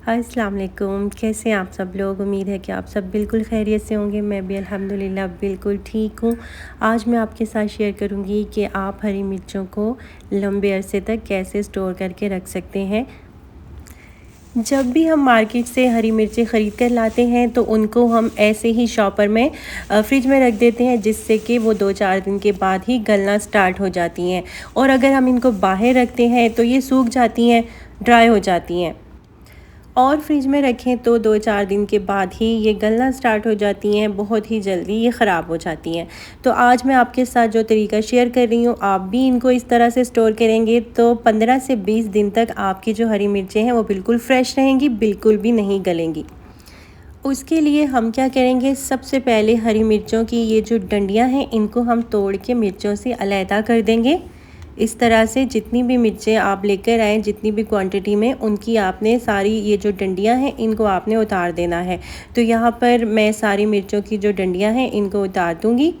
अस्सलाम वालेकुम। कैसे हैं आप सब लोग। उम्मीद है कि आप सब बिल्कुल खैरियत से होंगे। मैं भी अल्हम्दुलिल्लाह बिल्कुल ठीक हूँ। आज मैं आपके साथ शेयर करूँगी कि आप हरी मिर्चों को लंबे अरसे तक कैसे स्टोर करके रख सकते हैं। जब भी हम मार्केट से हरी मिर्चें ख़रीद कर लाते हैं तो उनको हम ऐसे ही शॉपर में फ्रिज में रख देते हैं, जिससे कि वो 2-4 दिन के बाद ही गलना स्टार्ट हो जाती हैं। और अगर हम इनको बाहर रखते हैं तो ये सूख जाती हैं, ड्राई हो जाती हैं। और फ्रिज में रखें तो 2-4 दिन के बाद ही ये गलना स्टार्ट हो जाती हैं, बहुत ही जल्दी ये ख़राब हो जाती हैं। तो आज मैं आपके साथ जो तरीका शेयर कर रही हूँ, आप भी इनको इस तरह से स्टोर करेंगे तो 15 से 20 दिन तक आपकी जो हरी मिर्चें हैं वो बिल्कुल फ्रेश रहेंगी, बिल्कुल भी नहीं गलेंगी। उसके लिए हम क्या करेंगे, सबसे पहले हरी मिर्चों की ये जो डंडियाँ हैं इनको हम तोड़ के मिर्चों से अलहदा कर देंगे। इस तरह से जितनी भी मिर्चें आप लेकर आएँ, जितनी भी क्वांटिटी में, उनकी आपने सारी ये जो डंडियां हैं इनको आपने उतार देना है। तो यहाँ पर मैं सारी मिर्चों की जो डंडियां हैं इनको उतार दूँगी।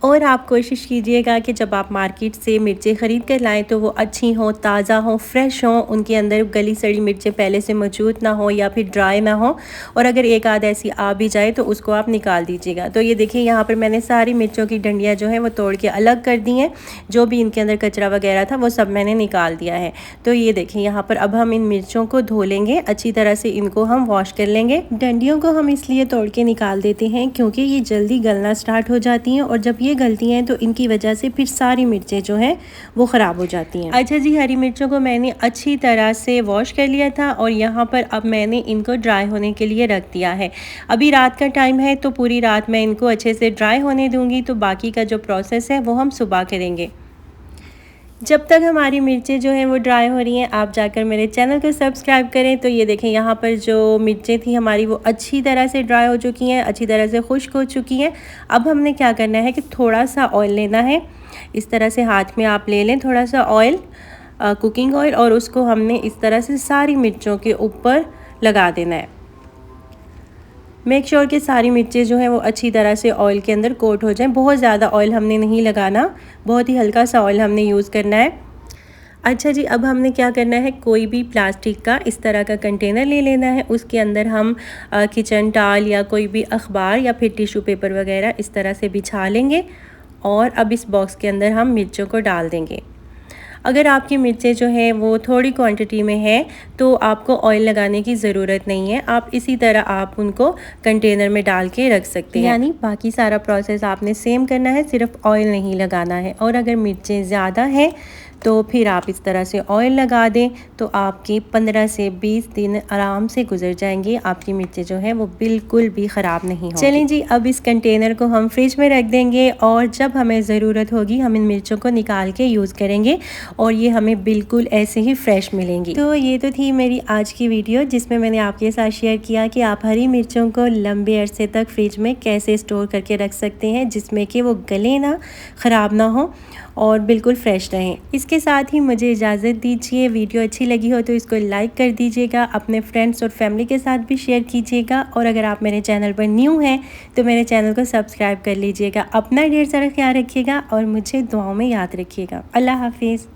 और आप कोशिश कीजिएगा कि जब आप मार्केट से मिर्चें ख़रीद कर लाएँ तो वो अच्छी हों, ताज़ा हों, फ्रेश हों, उनके अंदर गली सड़ी मिर्चें पहले से मौजूद ना हो या फिर ड्राई ना हो। और अगर एक आध ऐसी आ भी जाए तो उसको आप निकाल दीजिएगा। तो ये देखिए, यहाँ पर मैंने सारी मिर्चों की डंडियाँ जो हैं वो तोड़ के अलग कर दी हैं। जो भी इनके अंदर कचरा वगैरह था वो सब मैंने निकाल दिया है। तो ये देखिए, यहाँ पर अब हम इन मिर्चों को धो लेंगे, अच्छी तरह से इनको हम वॉश कर लेंगे। डंडियों को हम इसलिए तोड़ के निकाल देते हैं क्योंकि ये जल्दी गलना स्टार्ट हो जाती हैं, और जब ये गलती हैं तो इनकी वजह से फिर सारी मिर्चें जो हैं वो ख़राब हो जाती हैं। अच्छा जी, हरी मिर्चों को मैंने अच्छी तरह से वॉश कर लिया था और यहाँ पर अब मैंने इनको ड्राई होने के लिए रख दिया है। अभी रात का टाइम है तो पूरी रात मैं इनको अच्छे से ड्राई होने दूँगी। तो बाकी का जो प्रोसेस है वो हम सुबह करेंगे। जब तक हमारी मिर्चें जो हैं वो ड्राई हो रही हैं, आप जाकर मेरे चैनल को सब्सक्राइब करें। तो ये देखें, यहाँ पर जो मिर्चें थी हमारी वो अच्छी तरह से ड्राई हो चुकी हैं, अच्छी तरह से खुश्क हो चुकी हैं। अब हमने क्या करना है कि थोड़ा सा ऑयल लेना है। इस तरह से हाथ में आप ले लें थोड़ा सा ऑयल, कुकिंग ऑयल, और उसको हमने इस तरह से सारी मिर्चों के ऊपर लगा देना है। मेक श्योर कि सारी मिर्चें जो हैं वो अच्छी तरह से ऑयल के अंदर कोट हो जाएं। बहुत ज़्यादा ऑयल हमने नहीं लगाना, बहुत ही हल्का सा ऑयल हमने यूज़ करना है। अच्छा जी, अब हमने क्या करना है, कोई भी प्लास्टिक का इस तरह का कंटेनर ले लेना है। उसके अंदर हम किचन टॉवल या कोई भी अखबार या फिर टिश्यू पेपर वगैरह इस तरह से बिछा लेंगे। और अब इस बॉक्स के अंदर हम मिर्चों को डाल देंगे। अगर आपकी मिर्चें जो हैं वो थोड़ी क्वांटिटी में हैं तो आपको ऑयल लगाने की ज़रूरत नहीं है। आप इसी तरह आप उनको कंटेनर में डाल के रख सकते हैं। यानी बाकी सारा प्रोसेस आपने सेम करना है, सिर्फ ऑयल नहीं लगाना है। और अगर मिर्चें ज़्यादा हैं तो फिर आप इस तरह से ऑयल लगा दें तो आपकी 15 से 20 दिन आराम से गुजर जाएंगे। आपकी मिर्चें जो हैं वो बिल्कुल भी ख़राब नहीं होंगी। चलें जी, अब इस कंटेनर को हम फ्रिज में रख देंगे और जब हमें ज़रूरत होगी हम इन मिर्चों को निकाल के यूज़ करेंगे और ये हमें बिल्कुल ऐसे ही फ्रेश मिलेंगी। तो ये तो थी मेरी आज की वीडियो, जिसमें मैंने आपके साथ शेयर किया कि आप हरी मिर्चों को लंबे अरसे तक फ्रिज में कैसे स्टोर करके रख सकते हैं, जिसमें कि वो गले ना, ख़राब ना हो और बिल्कुल फ्रेश रहें। इसके साथ ही मुझे इजाज़त दीजिए। वीडियो अच्छी लगी हो तो इसको लाइक कर दीजिएगा, अपने फ्रेंड्स और फैमिली के साथ भी शेयर कीजिएगा। और अगर आप मेरे चैनल पर न्यू हैं तो मेरे चैनल को सब्सक्राइब कर लीजिएगा। अपना ढेर सारा ख्याल रखिएगा और मुझे दुआओं में याद रखिएगा। अल्लाह हाफिज़।